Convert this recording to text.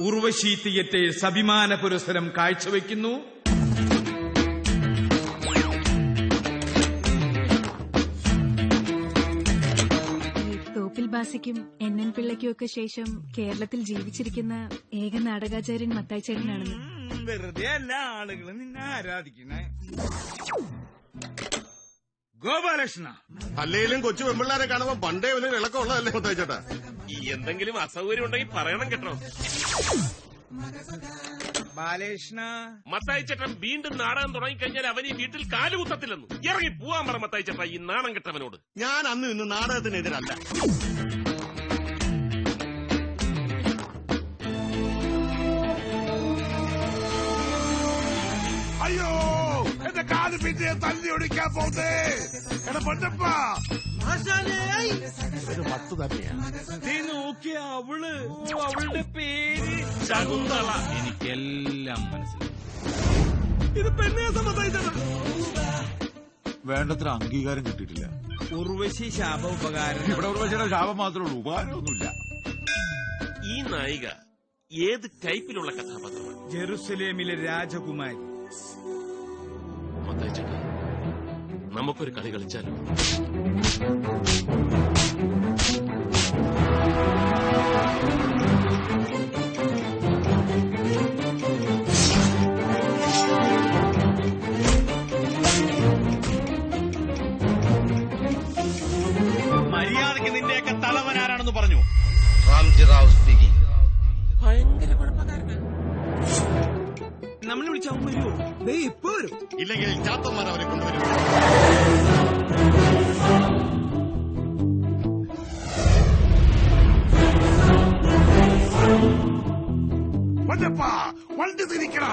Urvashi theatres അഭിമാന പുരസ്സരം കാഴ്ചവെക്കുന്നു. Thoppil ബാസിക്കും NN പിള്ളയ്ക്കും ഒക്കെ ശേഷം കേരളത്തിൽ ജീവിച്ചിരിക്കുന്ന ഏക നാടകാചാര്യൻ മത്തായി ചേട്ടനാണെന്ന്. വെറുതെ എല്ലാ ആളുകളും നിന്നെ ആരാധിക്കണേ. ഗോപാലകൃഷ്ണ, അല്ലെങ്കിലും കൊച്ചു പെമ്പിള്ളാരെ കാണുമ്പോ പണ്ടേ ഒരു ഇളക്കമുള്ളതല്ലേ മത്തായി ചേട്ടാ? ഈ എന്തെങ്കിലും അസൗകര്യം ഉണ്ടെങ്കിൽ പറയണം കേട്ടോ. ബാലകൃഷ്ണ, മത്തായി ചേട്ടൻ വീണ്ടും നാടകം തുടങ്ങിക്കഴിഞ്ഞാൽ അവൻ ഈ വീട്ടിൽ കാലുകുത്തത്തില്ലെന്ന് ഇറങ്ങി പോവാൻ പറ മത്തായി ചേട്ടാ ഈ നാണം കെട്ടവനോട്. ഞാൻ അന്ന് ഇന്ന് നാടകത്തിനെതിരല്ല. അയ്യോ, എന്റെ കാല് പിന്നെ തല്ലി ഒടിക്കാൻ പോന്നേ. എടാ പൊന്നപ്പാ, ഒരു 10 തന്നെയാണ്. നീ നോക്കിയ അവളുടെ പേര് ശകുന്തള. എനിക്കെല്ലാം മനസ്സിലായി. ഇത് പെണ്ണേ മത്തായി വേണ്ടത്ര അംഗീകാരം കിട്ടിയിട്ടില്ല. ഉർവശി ശാപ ഉപകാരം. ഇവിടെ ഉർവശിയുടെ ശാപം മാത്രമേ ഉള്ളൂ, ഉപകാരമൊന്നുമില്ല. ഈ നായിക ഏത് ടൈപ്പിലുള്ള കഥാപാത്രമാണ്? ജെറുസലേമിലെ രാജകുമാരി. മത്തായി ചേട്ടാ, നമുക്കൊരു കളി കളിച്ചാലോ? മര്യാദയ്ക്ക് നിന്റെയൊക്കെ തലവനാരാണെന്ന് പറഞ്ഞു. ഭയങ്കര കുഴപ്പക്കാരനാ. നമ്മൾ വിളിച്ചാൽ വരുമോ? ഇപ്പൊ വരും. ഇല്ലെങ്കിൽ ചാത്തന്മാർ അവരെ കൊണ്ടുവരും. പൊന്നപ്പാ, വണ്ടി തിരിക്കണ.